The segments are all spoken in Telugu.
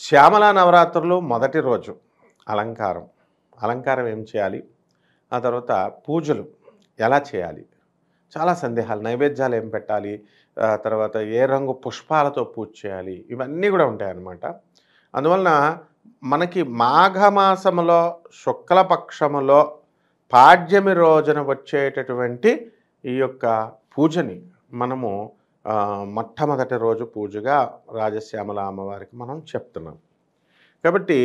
శ్యామల నవరాత్రులు మొదటి రోజు అలంకారం. అలంకారం ఏం చేయాలి? ఆ తర్వాత పూజలు ఎలా చేయాలి? చాలా సందేహాలు. నైవేద్యాలు ఏం పెట్టాలి? తర్వాత ఏ రంగు పుష్పాలతో పూజ చేయాలి? ఇవన్నీ గూడా ఉంటాయన్నమాట. అందువలన మనకి మాఘమాసములో శుక్లపక్షములో పాడ్యమి రోజున వచ్చేటటువంటి ఈ యొక్క పూజని మనము మొట్టమొదటి రోజు పూజగా రాజశ్యామల అమ్మవారికి మనం చెప్తున్నాం. కాబట్టి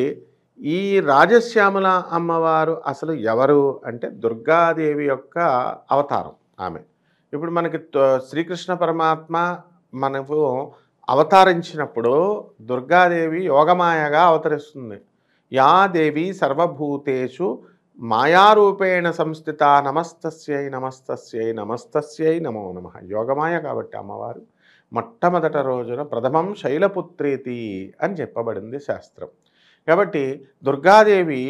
ఈ రాజశ్యామల అమ్మవారు అసలు ఎవరు అంటే దుర్గాదేవి యొక్క అవతారం ఆమె. ఇప్పుడు మనకి శ్రీకృష్ణ పరమాత్మ మనకు అవతరించినప్పుడు దుర్గాదేవి యోగమాయగా అవతరిస్తుంది. యా దేవి సర్వభూతేషు మాయారూపేణ సంస్థిత నమస్తస్యై నమస్తస్యై నమస్తస్యై నమో నమః. యోగమాయ కాబట్టి అమ్మవారు మొట్టమొదటి రోజున ప్రథమం శైలపుత్రీతి అని చెప్పబడింది శాస్త్రం. కాబట్టి దుర్గాదేవి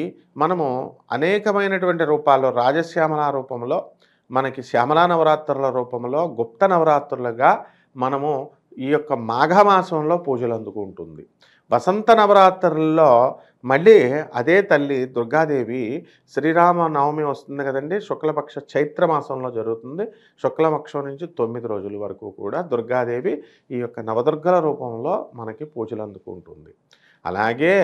మనము అనేకమైనటువంటి రూపాల్లో రాజశ్యామల రూపంలో, మనకి శ్యామలా నవరాత్రుల రూపంలో, గుప్త నవరాత్రులుగా మనము ఈ యొక్క మాఘమాసంలో పూజలు అందుకుంటుంది. వసంత నవరాత్రుల్లో మళ్ళీ అదే తల్లి దుర్గాదేవి శ్రీరామ నవమి వస్తుంది కదండి, శుక్లపక్ష చైత్రమాసంలో జరుగుతుంది. శుక్లపక్షం నుంచి 9 రోజుల వరకు కూడా దుర్గాదేవి ఈ యొక్క నవదుర్గల రూపంలో మనకి పూజలు అందుకుంటుంది. అలాగే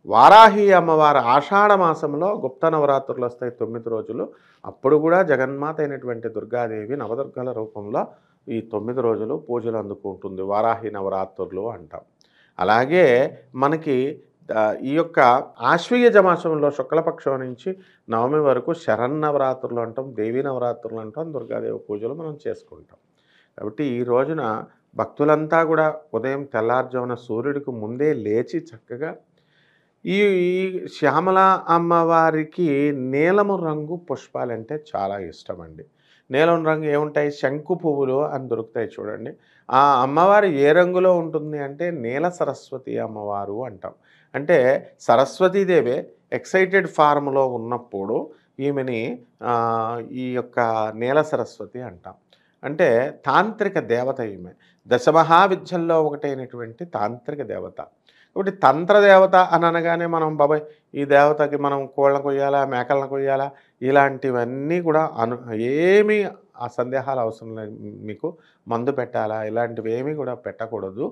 వారాహి అమ్మవారు ఆషాఢ మాసంలో గుప్త నవరాత్రులు వస్తాయి 9 రోజులు. అప్పుడు కూడా జగన్మాత అయినటువంటి దుర్గాదేవి నవదుర్గల రూపంలో ఈ 9 రోజులు పూజలు అందుకుంటుంది. వారాహి నవరాత్రులు అంటాం. అలాగే మనకి ఈ యొక్క ఆశ్వీయజ మాసంలో శుక్లపక్షం నుంచి నవమి వరకు శరన్నవరాత్రులు అంటాం, దేవీ నవరాత్రులు అంటాం, దుర్గాదేవి పూజలు మనం చేసుకుంటాం. కాబట్టి ఈ రోజున భక్తులంతా కూడా ఉదయం తెల్లారుజామున సూర్యుడికి ముందే లేచి చక్కగా ఈ శ్యామల అమ్మవారికి నీలము రంగు పుష్పాలంటే చాలా ఇష్టమండి. నీలం రంగు ఏముంటాయి? శంకు పువ్వులు అని దొరుకుతాయి చూడండి. ఆ అమ్మవారు ఏ రంగులో ఉంటుంది అంటే నీల సరస్వతి అమ్మవారు అంటాం. అంటే సరస్వతీదేవి ఎక్సైటెడ్ ఫార్మ్లో ఉన్నప్పుడు ఈమెని ఈ యొక్క నీల సరస్వతి అంటాం. అంటే తాంత్రిక దేవత ఈమె. దశమహావిద్యల్లో ఒకటైనటువంటి తాంత్రిక దేవత. కాబట్టి తంత్రదేవత అని అనగానే మనం బాబాయ్ ఈ దేవతకి మనం కోళ్ళను కొయ్యాలా, మేకలను కొయ్యాలా, ఇలాంటివన్నీ కూడా ఏమీ ఆ సందేహాలు అవసరం లేదు. మీకు మందు పెట్టాలా, ఇలాంటివి ఏమీ కూడా పెట్టకూడదు.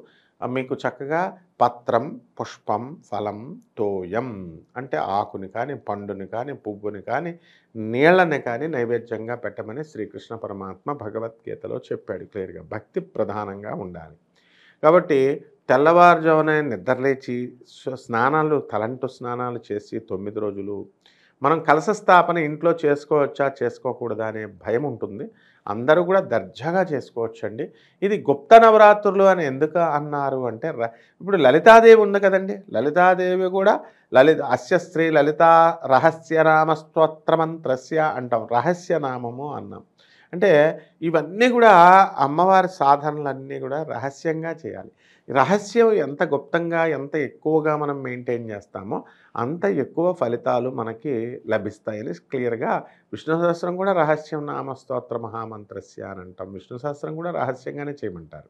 మీకు చక్కగా పత్రం, పుష్పం, ఫలం, తోయం అంటే ఆకుని కానీ, పండుని కానీ, పువ్వుని కానీ, నీళ్ళని కానీ నైవేద్యంగా పెట్టమని శ్రీకృష్ణ పరమాత్మ భగవద్గీతలో చెప్పాడు క్లియర్గా. భక్తి ప్రధానంగా ఉండాలి. కాబట్టి తెల్లవారుజామున నిద్రలేచి స్నానాలు, తలంటు స్నానాలు చేసి 9 రోజులు మనం కలశ స్థాపన ఇంట్లో చేసుకోవచ్చా చేసుకోకూడదా అనే భయం ఉంటుంది. అందరూ కూడా దర్జాగా చేసుకోవచ్చండి. ఇది గుప్త నవరాత్రులు అని ఎందుకు అన్నారు అంటే ఇప్పుడు లలితాదేవి ఉంది కదండి, లలితాదేవి కూడా అస్య స్త్రీ లలితా రహస్యనామ స్తోత్రమంత్రస్య అంటాం. రహస్యనామము అన్నాం. అంటే ఇవన్నీ కూడా అమ్మవారి సాధనలన్నీ కూడా రహస్యంగా చేయాలి. రహస్యం ఎంత గుప్తంగా, ఎంత ఎక్కువగా మనం మెయింటైన్ చేస్తామో అంత ఎక్కువ ఫలితాలు మనకి లభిస్తాయని క్లియర్గా విష్ణు సహస్రం కూడా రహస్యం నామ స్తోత్ర మహామంత్రస్య అని అంటాం. విష్ణు సహస్రం కూడా రహస్యంగానే చేయమంటారు.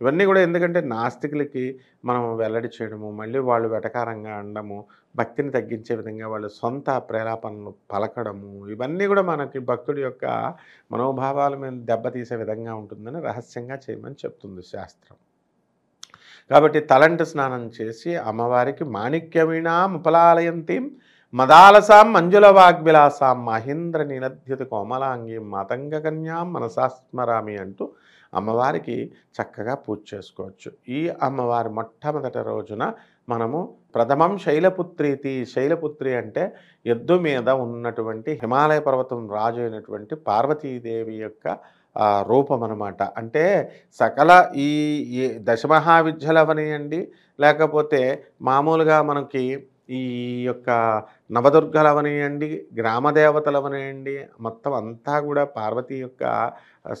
ఇవన్నీ కూడా ఎందుకంటే నాస్తికులకి మనం వెల్లడి చేయడము, మళ్ళీ వాళ్ళు వెటకారంగా అనడము, భక్తిని తగ్గించే విధంగా వాళ్ళు సొంత ప్రేలాపనలు పలకడము, ఇవన్నీ కూడా మనకి భక్తుడి యొక్క మనోభావాల మీద దెబ్బతీసే విధంగా ఉంటుందని రహస్యంగా చేయమని చెప్తుంది శాస్త్రం. కాబట్టి తలంటు స్నానం చేసి అమ్మవారికి మాణిక్యవీణాం ఉపలాలయంతీం మదాలసాం మంజుల వాగ్విలాసాం మహేంద్ర నినద్యుత కోమలాంగీం మాతంగ కన్యాం మనసాస్మరామి అంటూ అమ్మవారికి చక్కగా పూజ చేసుకోవచ్చు. ఈ అమ్మవారి మొట్టమొదటి రోజున మనము ప్రథమం శైలపుత్రీతి. శైలపుత్రి అంటే ఎద్దు మీద ఉన్నటువంటి హిమాలయ పర్వతం రాజు అయినటువంటి పార్వతీదేవి యొక్క రూపం అనమాట. అంటే సకల ఈ దశమహావిద్యలు అవనియండి, లేకపోతే మామూలుగా మనకి ఈ యొక్క నవదుర్గలు అవనియండి, గ్రామ దేవతలు అవనియండి, మొత్తం అంతా కూడా పార్వతి యొక్క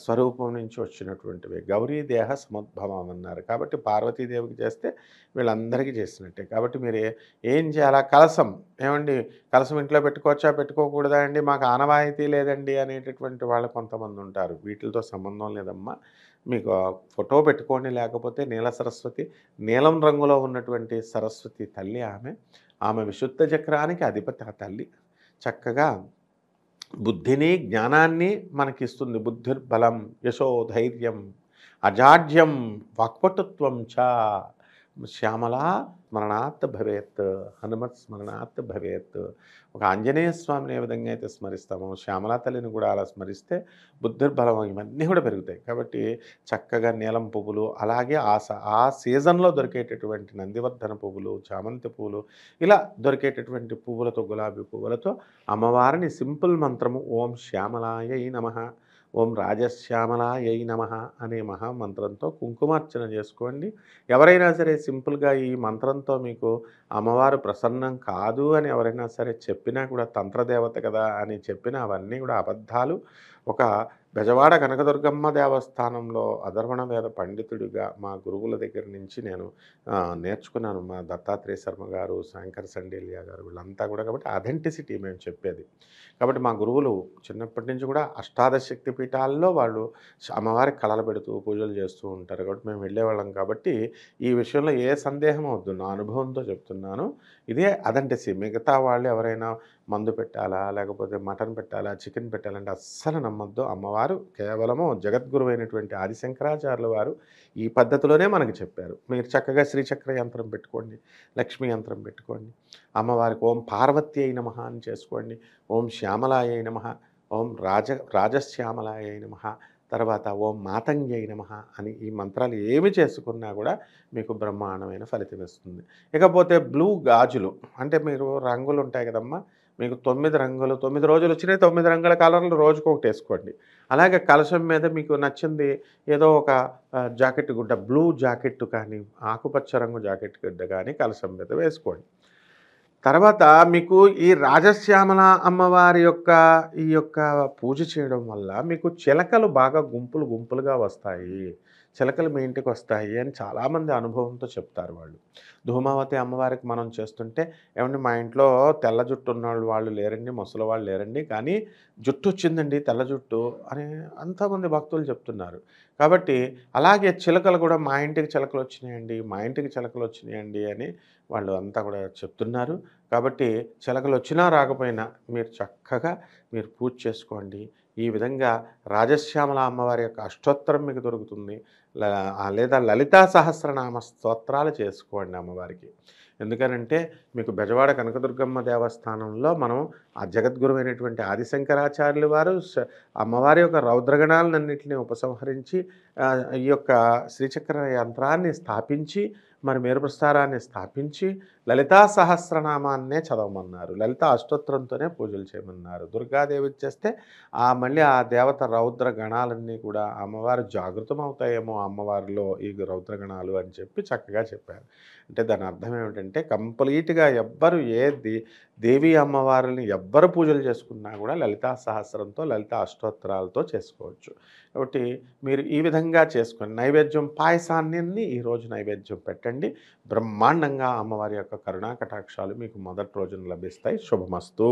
స్వరూపం నుంచి వచ్చినటువంటివే. గౌరీ దేహ సముద్భవం అన్నారు. కాబట్టి పార్వతీదేవికి చేస్తే వీళ్ళందరికీ చేసినట్టే. కాబట్టి మీరు ఏం చేయాలా? కలశం ఏవండి కలశం ఇంట్లో పెట్టుకోవచ్చా? పెట్టుకోకూడదా అండి? మాకు ఆనవాయితీ లేదండి అనేటటువంటి వాళ్ళు కొంతమంది ఉంటారు. వీటిలతో సంబంధం లేదమ్మా. మీకు ఫోటో పెట్టుకోండి. లేకపోతే నీల సరస్వతి, నీలం రంగులో ఉన్నటువంటి సరస్వతి తల్లి ఆమె. ఆమె విశుద్ధ చక్రానికి అధిపతి ఆ తల్లి. చక్కగా బుద్ధిని, జ్ఞానాన్ని మనకిస్తుంది. బుద్ధిర్బలం, యశో ధైర్యం, అజాడ్యం, వాక్పటుత్వం చ. శ్యామలా స్మరణాత్ భవేత్, హనుమత్ స్మరణాత్ భవేత్. ఒక ఆంజనేయ స్వామిని ఏ విధంగా అయితే స్మరిస్తామో శ్యామలా తల్లిని కూడా అలా స్మరిస్తే బుద్ధిర్బలం ఇవన్నీ కూడా పెరుగుతాయి. కాబట్టి చక్కగా నీలం పువ్వులు, అలాగే ఆ సీజన్లో దొరికేటటువంటి నందివర్ధన పువ్వులు, చామంతి పువ్వులు, ఇలా దొరికేటటువంటి పువ్వులతో, గులాబీ పువ్వులతో అమ్మవారిని సింపుల్ మంత్రము ఓం శ్యామలాయై నమః, ఓం రాజశ్యామలాయై నమః అనే మహామంత్రంతో కుంకుమార్చన చేసుకోండి. ఎవరైనా సరే సింపుల్గా ఈ మంత్రంతో మీకు అమ్మవారు ప్రసన్నం కాదు అని ఎవరైనా సరే చెప్పినా కూడా తంత్రదేవత కదా అని చెప్పినా అవన్నీ కూడా అబద్ధాలు. ఒక బెజవాడ కనకదుర్గమ్మ దేవస్థానంలో అధర్వణ వేద పండితుడిగా మా గురువుల దగ్గర నుంచి నేను నేర్చుకున్నాను. మా దత్తాత్రేయ శర్మ గారు, శంకర్ సండేలియా గారు వీళ్ళంతా కూడా. కాబట్టి అథెంటిసిటీ మేము చెప్పేది. కాబట్టి మా గురువులు చిన్నప్పటి నుంచి కూడా అష్టాదశ శక్తి పీఠాల్లో వాళ్ళు అమ్మవారికి కళలు పెడుతూ పూజలు చేస్తూ ఉంటారు. కాబట్టి మేము వెళ్ళేవాళ్ళం. కాబట్టి ఈ విషయంలో ఏ సందేహం వద్దు, నా అనుభవంతో చెప్తున్నాను. ఇదే అథెంటిసి. మిగతా వాళ్ళు ఎవరైనా మందు పెట్టాలా, లేకపోతే మటన్ పెట్టాలా, చికెన్ పెట్టాలంటే అస్సలు నమ్మొద్దు. అమ్మవారు కేవలము జగద్గురువైనటువంటి ఆదిశంకరాచార్యుల వారు ఈ పద్ధతిలోనే మనకు చెప్పారు. మీరు చక్కగా శ్రీచక్ర యంత్రం పెట్టుకోండి, లక్ష్మీ యంత్రం పెట్టుకోండి, అమ్మవారికి ఓం పార్వత్యై నమః అని చేసుకోండి, ఓం శ్యామలాయై నమః, ఓం రాజశ్యామలాయై నమః, తర్వాత ఓం మాతంగ్యై నమః అని ఈ మంత్రాలు ఏమి చేసుకున్నా కూడా మీకు బ్రహ్మాండమైన ఫలితం ఇస్తుంది. ఇకపోతే బ్లూ గాజులు అంటే మీరు రంగులు ఉంటాయి కదమ్మా, మీకు 9 రంగులు 9 రోజులు వచ్చినాయి, 9 రంగుల కలర్లు రోజుకొకటి వేసుకోండి. అలాగే కలశం మీద మీకు నచ్చింది ఏదో ఒక జాకెట్ గుడ్డ, బ్లూ జాకెట్ కానీ, ఆకుపచ్చ రంగు జాకెట్ గుడ్డ కానీ కలశం మీద వేసుకోండి. తర్వాత మీకు ఈ రాజశ్యామల అమ్మవారి యొక్క ఈ యొక్క పూజ చేయడం వల్ల మీకు చిలకలు బాగా గుంపులు గుంపులుగా వస్తాయి. చిలకలు మీ ఇంటికి వస్తాయి అని చాలామంది అనుభవంతో చెప్తారు వాళ్ళు. ధూమావతి అమ్మవారికి మనం చేస్తుంటే ఏమండి మా ఇంట్లో తెల్ల జుట్టు ఉన్నవాళ్ళు వాళ్ళు లేరండి, ముసలి వాళ్ళు లేరండి, కానీ జుట్టు వచ్చిందండి తెల్ల జుట్టు అని అంతమంది భక్తులు చెప్తున్నారు. కాబట్టి అలాగే చిలకలు కూడా మా ఇంటికి చిలకలు వచ్చినాయండి, మా ఇంటికి చిలకలు వచ్చినాయండి అని వాళ్ళు అంతా కూడా చెప్తున్నారు. కాబట్టి చిలకలు వచ్చినా రాకపోయినా మీరు చక్కగా మీరు పూజ చేసుకోండి. ఈ విధంగా రాజశ్యామల అమ్మవారి యొక్క అష్టోత్తరం మీకు దొరుకుతుంది. లేదా లలితా సహస్రనామ స్తోత్రాలు చేసుకోండి అమ్మవారికి. ఎందుకనంటే మీకు బెజవాడ కనకదుర్గమ్మ దేవస్థానంలో మనం ఆ జగద్గురువైనటువంటి ఆదిశంకరాచార్యులు వారు అమ్మవారి యొక్క రౌద్రగణాలన్నింటినీ ఉపసంహరించి ఈ యొక్క శ్రీచక్ర యంత్రాన్ని స్థాపించి, మరి మేరుప్రస్తారాన్ని స్థాపించి లలితా సహస్రనామాన్నే చదవమన్నారు. లలితా అష్టోత్తరంతోనే పూజలు చేయమన్నారు. దుర్గాదేవి చేస్తే మళ్ళీ ఆ దేవత రౌద్ర గణాలన్నీ కూడా అమ్మవారు జాగృతమవుతాయేమో అమ్మవారిలో ఈ రౌద్రగణాలు అని చెప్పి చక్కగా చెప్పారు. అంటే దాని అర్థం ఏమిటంటే కంప్లీట్గా ఎవ్వరు దేవీ అమ్మవారిని ఎవ్వరు పూజలు చేసుకున్నా కూడా లలితా సహస్రంతో, లలితా అష్టోత్తరాలతో చేసుకోవచ్చు. కాబట్టి మీరు ఈ విధంగా చేసుకొని నైవేద్యం పాయసాన్ని ఈరోజు నైవేద్యం పెట్టండి. బ్రహ్మాండంగా అమ్మవారి యొక్క కరుణా కటాక్షాలు మీకు మొదటి రోజున లభిస్తాయి. శుభమస్తు.